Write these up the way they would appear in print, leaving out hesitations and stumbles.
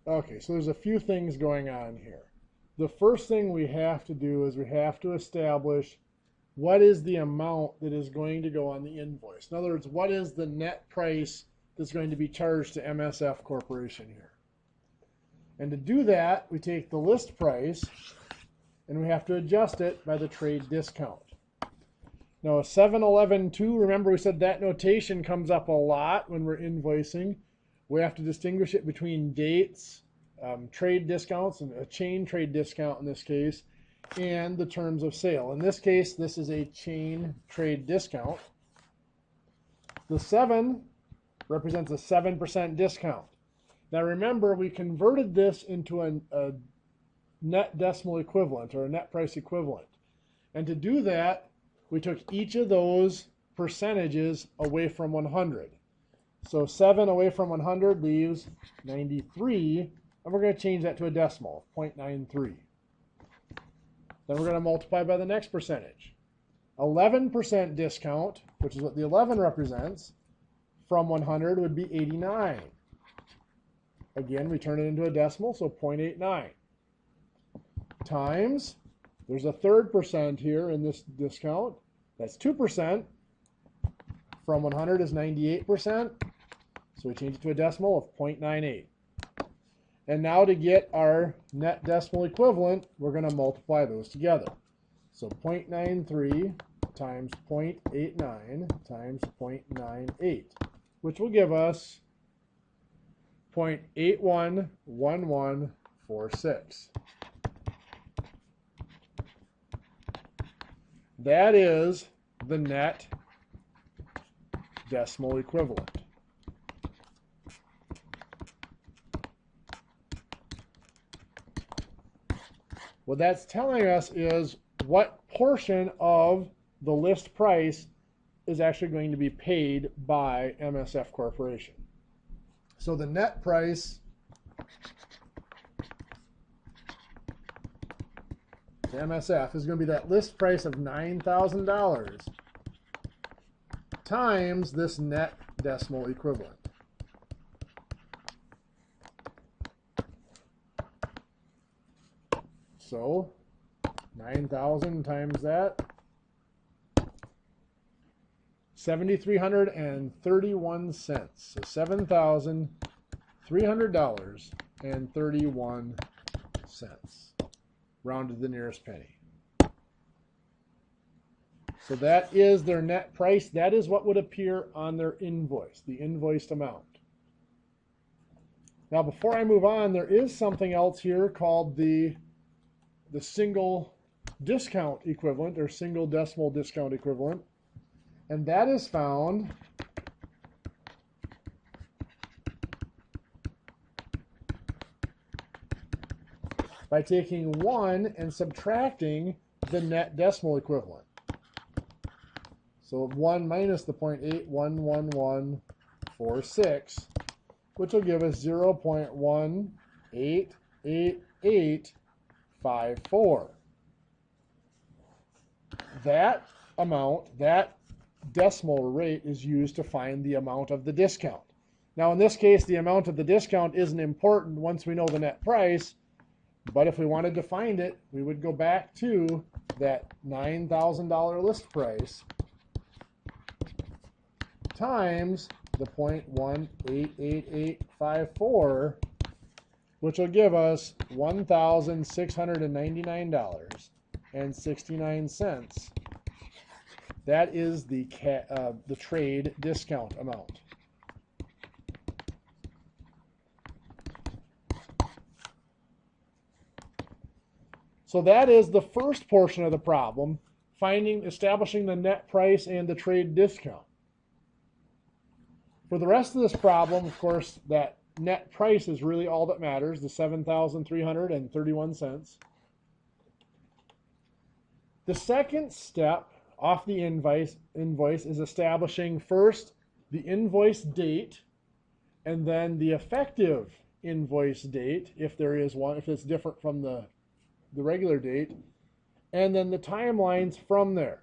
Okay, so there's a few things going on here. The first thing we have to do is we have to establish what is the amount that is going to go on the invoice. In other words, what is the net price that's going to be charged to MSF Corporation here? And to do that, we take the list price and we have to adjust it by the trade discount. Now, a 711.2, remember we said that notation comes up a lot when we're invoicing. We have to distinguish it between dates, trade discounts, and a chain trade discount in this case, and the terms of sale. In this case, this is a chain trade discount. The 7 represents a 7% discount. Now remember, we converted this into a net decimal equivalent, or a net price equivalent. And to do that, we took each of those percentages away from 100. So 7 away from 100 leaves 93, and we're going to change that to a decimal, 0.93. Then we're going to multiply by the next percentage. 11% discount, which is what the 11 represents, from 100 would be 89. Again, we turn it into a decimal, so 0.89. Times, there's a third percent here in this discount. That's 2%. From 100 is 98%. So we change it to a decimal of 0.98. And now to get our net decimal equivalent, we're going to multiply those together. So 0.93 times 0.89 times 0.98, which will give us 0.811146. That is the net decimal equivalent. What that's telling us is what portion of the list price is actually going to be paid by MSF Corporation. So the net price to MSF is going to be that list price of $9,000 times this net decimal equivalent. So 9,000 times that, $7,331. So $7,300.31, rounded to the nearest penny. So that is their net price. That is what would appear on their invoice, the invoiced amount. Now, before I move on, there is something else here called the single discount equivalent, or single decimal discount equivalent, and that is found by taking 1 and subtracting the net decimal equivalent. So 1 minus the 0.811146, which will give us 0.188854. That amount, that decimal rate, is used to find the amount of the discount. Now in this case, the amount of the discount isn't important once we know the net price, but if we wanted to find it, we would go back to that $9,000 list price times the 0.188854, which will give us $1,699.69. That is the trade discount amount. So that is the first portion of the problem, establishing the net price and the trade discount. For the rest of this problem, of course, that net price is really all that matters, the $7,331. The second step off the invoice is establishing first the invoice date, and then the effective invoice date, if there is one, if it's different from the regular date, and then the timelines from there.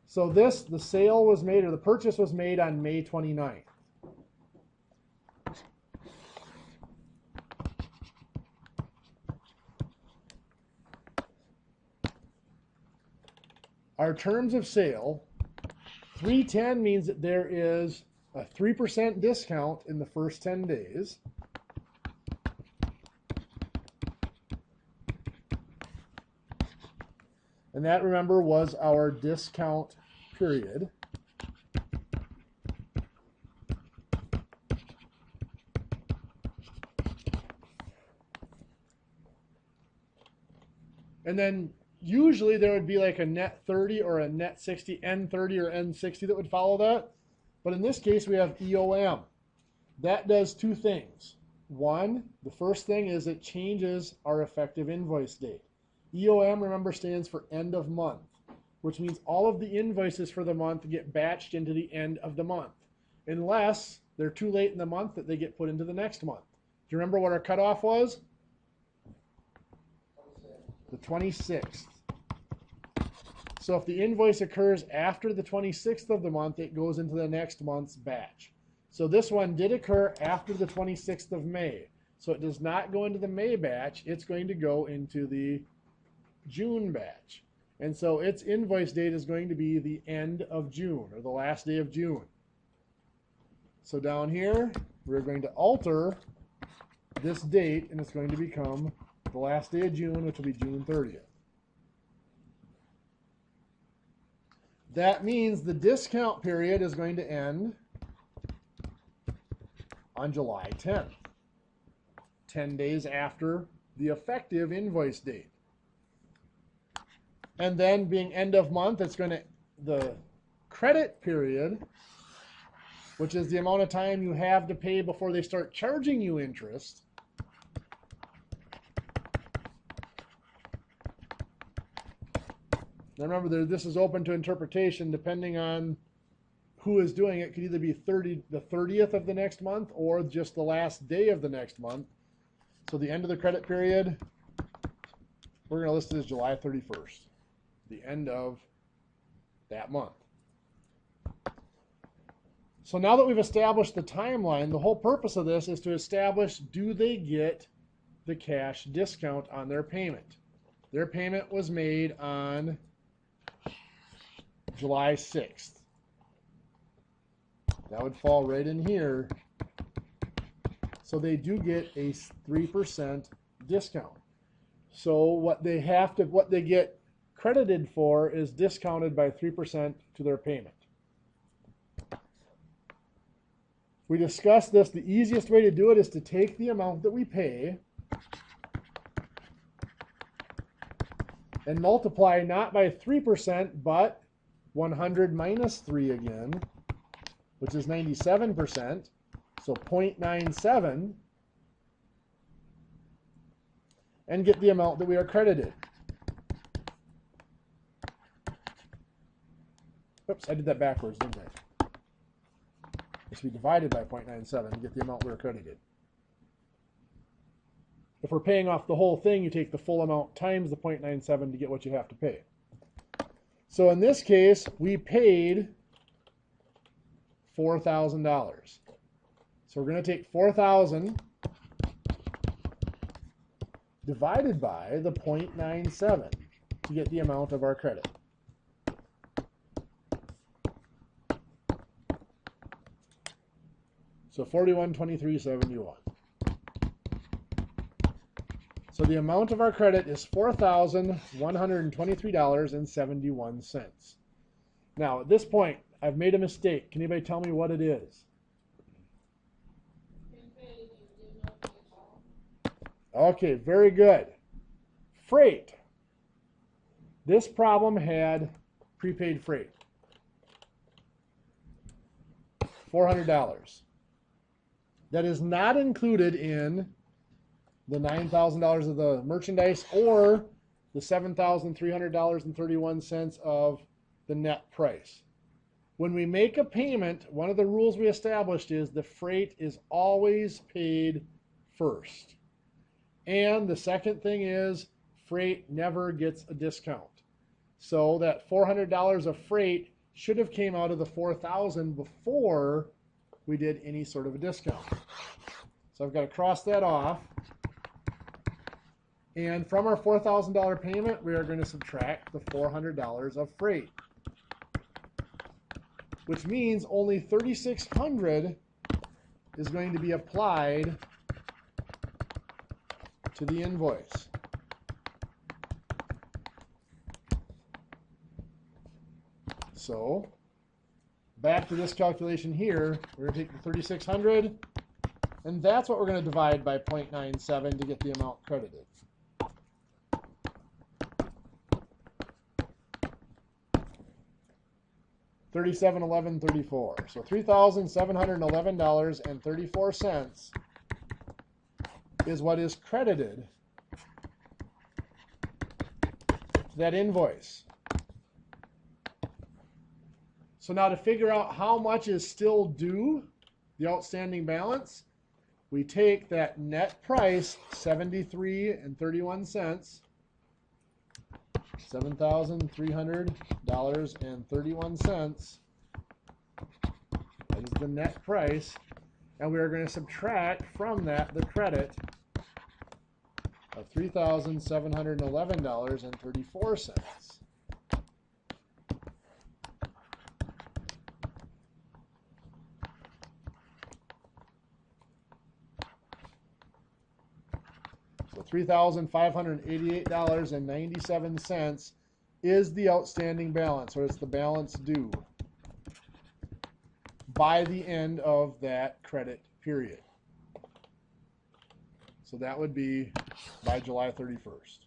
So the sale was made, or the purchase was made on May 29th. our terms of sale, 310 means that there is a 3% discount in the first 10 days. And that, remember, was our discount period. And then usually there would be like a net 30 or a net 60, N30 or N60 that would follow that. But in this case, we have EOM. That does two things. One, the first thing is it changes our effective invoice date. EOM, remember, stands for end of month, which means all of the invoices for the month get batched into the end of the month, unless they're too late in the month that they get put into the next month. Do you remember what our cutoff was? The 26th. So if the invoice occurs after the 26th of the month, it goes into the next month's batch. So this one did occur after the 26th of May. So it does not go into the May batch. It's going to go into the June batch. And so its invoice date is going to be the end of June, or the last day of June. So down here, we're going to alter this date, and it's going to become the last day of June, which will be June 30th. That means the discount period is going to end on July 10th, 10 days after the effective invoice date. And then being end of month, it's going to, the credit period, which is the amount of time you have to pay before they start charging you interest, now remember, this is open to interpretation depending on who is doing it. It could either be the 30th of the next month or just the last day of the next month. So the end of the credit period, we're going to list it as July 31st, the end of that month. So now that we've established the timeline, the whole purpose of this is to establish, do they get the cash discount on their payment? Their payment was made on July 6th. That would fall right in here. So they do get a 3% discount. So what they get credited for is discounted by 3% to their payment. We discussed this. The easiest way to do it is to take the amount that we pay and multiply not by 3%, but 100 minus 3 again, which is 97%, so 0.97, and get the amount that we are credited. Oops, I did that backwards, didn't I? This will be divided by 0.97 and get the amount we're credited. If we're paying off the whole thing, you take the full amount times the 0.97 to get what you have to pay. So in this case, we paid $4,000. So we're going to take 4,000 divided by the 0.97 to get the amount of our credit. So 4123.71. So the amount of our credit is $4,123.71. Now at this point, I've made a mistake. Can anybody tell me what it is? Okay, very good. Freight. This problem had prepaid freight. $400. That is not included in the $9,000 of the merchandise or the $7,300.31 of the net price. When we make a payment, one of the rules we established is the freight is always paid first. And the second thing is freight never gets a discount. So that $400 of freight should have came out of the $4,000 before we did any sort of a discount. So I've got to cross that off. And from our $4,000 payment, we are going to subtract the $400 of freight, which means only $3,600 is going to be applied to the invoice. So back to this calculation here, we're going to take the $3,600, and that's what we're going to divide by 0.97 to get the amount credited. $3,711.34. So $3,711.34 is what is credited to that invoice. So now to figure out how much is still due, the outstanding balance, we take that net price, $73.31, $7,300.31. That is the net price. And we are going to subtract from that the credit of $3,711.34. So $3,588.97 is the outstanding balance, or it's the balance due by the end of that credit period. So that would be by July 31st.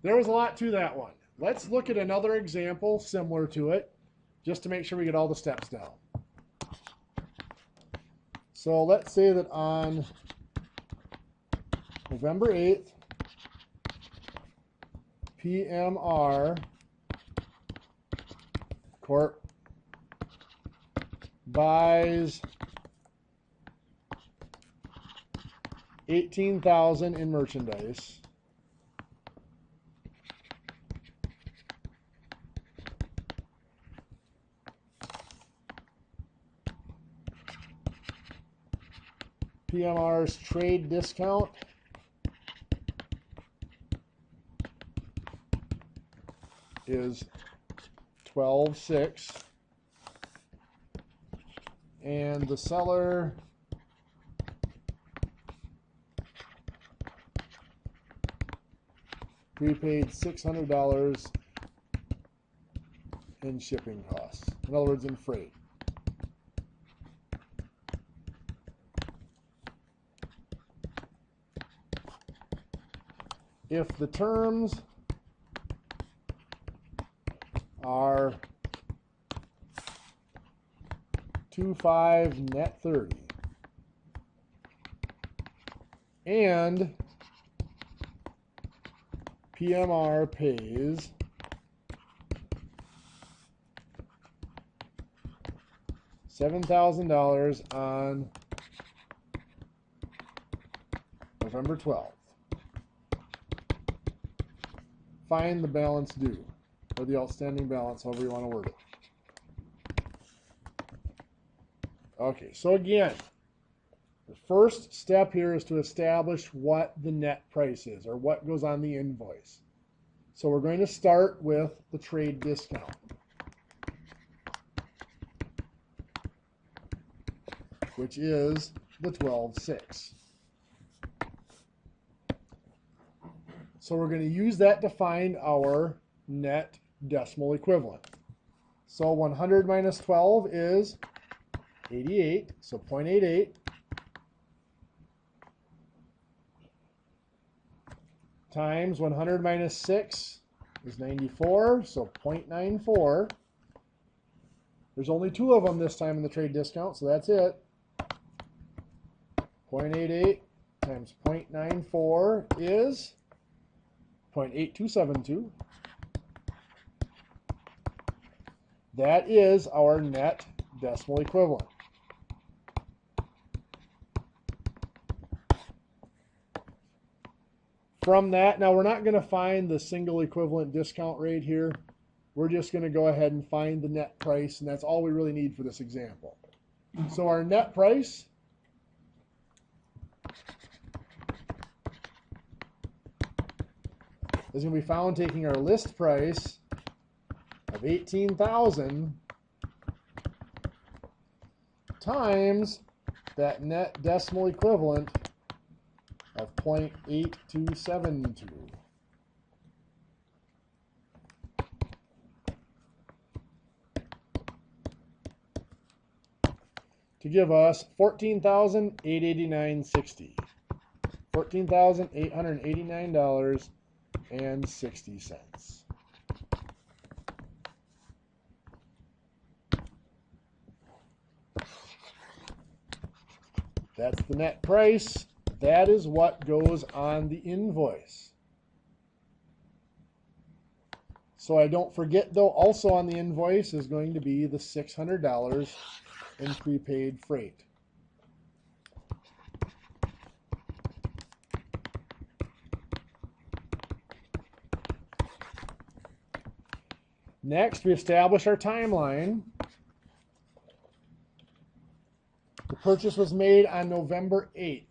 There was a lot to that one. Let's look at another example similar to it, just to make sure we get all the steps down. So let's say that on November 8th, PMR Corp buys $18,000 in merchandise. PMR's trade discount is 12.6, and the seller prepaid $600 in shipping costs. In other words, in freight. If the terms are 2.5 net 30 and PMR pays $7,000 on November 12th. Find the balance due, or the outstanding balance, however you want to word it. Okay, so again, the first step here is to establish what the net price is, or what goes on the invoice. So we're going to start with the trade discount, which is the 12.6. So we're going to use that to find our net decimal equivalent. So 100 minus 12 is 88, so 0.88. Times 100 minus 6 is 94, so 0.94. There's only two of them this time in the trade discount, so that's it. 0.88 times 0.94 is 0.8272. That is our net decimal equivalent. From that, now we're not going to find the single equivalent discount rate here. We're just going to go ahead and find the net price, and that's all we really need for this example. So our net price is going to be found taking our list price of $18,000 times that net decimal equivalent of 0.8272. To give us $14,889.60. $14,889.60. That's the net price. That is what goes on the invoice. So I don't forget, though, also on the invoice is going to be the $600 in prepaid freight. Next, we establish our timeline. The purchase was made on November 8th.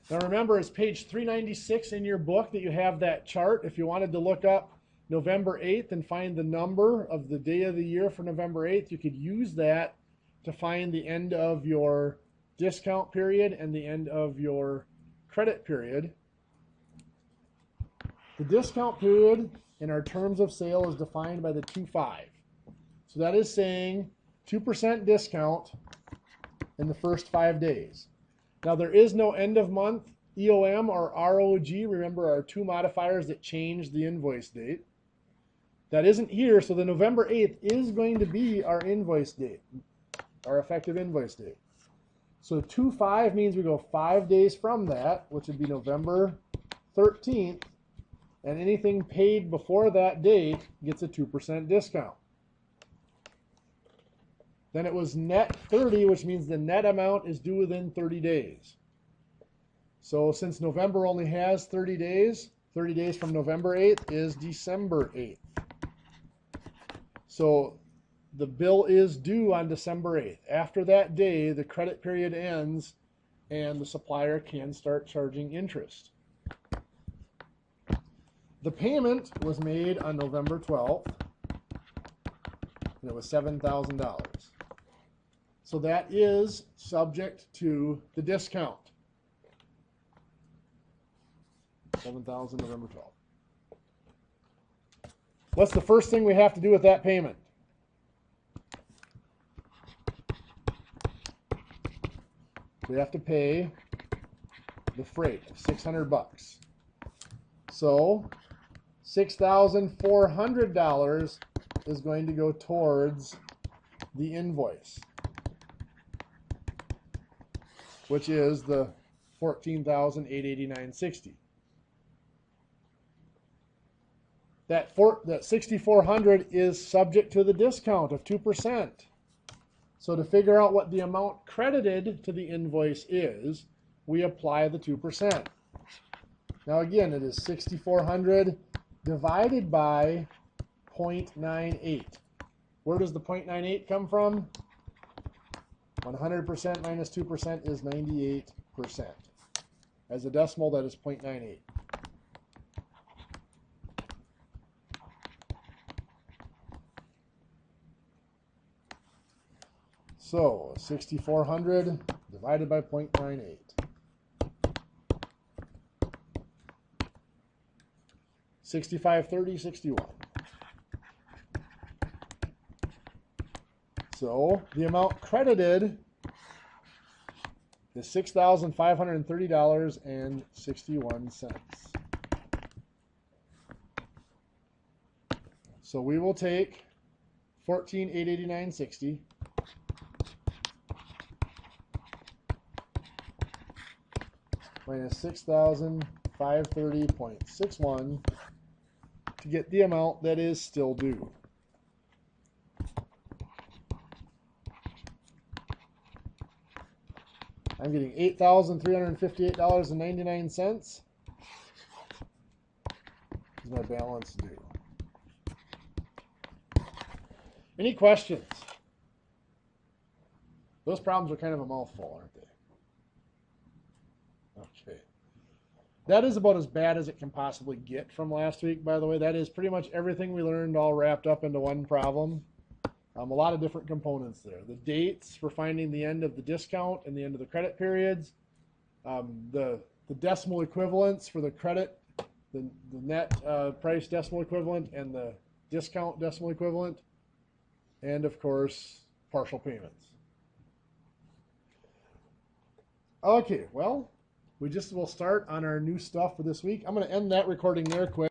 Now remember, it's page 396 in your book that you have that chart. If you wanted to look up November 8th and find the number of the day of the year for November 8th, you could use that to find the end of your discount period and the end of your credit period. The discount period in our terms of sale is defined by the 2.5. So that is saying 2% discount in the first 5 days. Now there is no end of month EOM or ROG. Remember, our two modifiers that change the invoice date. That isn't here, so the November 8th is going to be our invoice date, our effective invoice date. So 2.5 means we go 5 days from that, which would be November 13th, and anything paid before that date gets a 2% discount. Then it was net 30, which means the net amount is due within 30 days. So since November only has 30 days from November 8th is December 8th. So the bill is due on December 8th. After that day, the credit period ends and the supplier can start charging interest. The payment was made on November 12th, and it was $7,000. So that is subject to the discount. $7,000 November 12th. What's the first thing we have to do with that payment? We have to pay the freight of $600. So $6,400 is going to go towards the invoice, which is the $14,889.60. That $6,400 is subject to the discount of 2%. So to figure out what the amount credited to the invoice is, we apply the 2%. Now again, it is $6,400 divided by 0.98. Where does the 0.98 come from? 100% minus 2% is 98%. As a decimal, that is 0.98. So 6,400 divided by 0.98. 6530, 61. So the amount credited is $6,530.61. So we will take $14,889.60 minus $6,530.61 to get the amount that is still due. I'm getting $8,358.99 is my balance due. Any questions? Those problems are kind of a mouthful, aren't they? Okay. That is about as bad as it can possibly get from last week, by the way. That is pretty much everything we learned all wrapped up into one problem. A lot of different components there. The dates for finding the end of the discount and the end of the credit periods. The decimal equivalents for the credit, the net price decimal equivalent and the discount decimal equivalent. And, of course, partial payments. Okay, well, we'll start on our new stuff for this week. I'm going to end that recording there quick.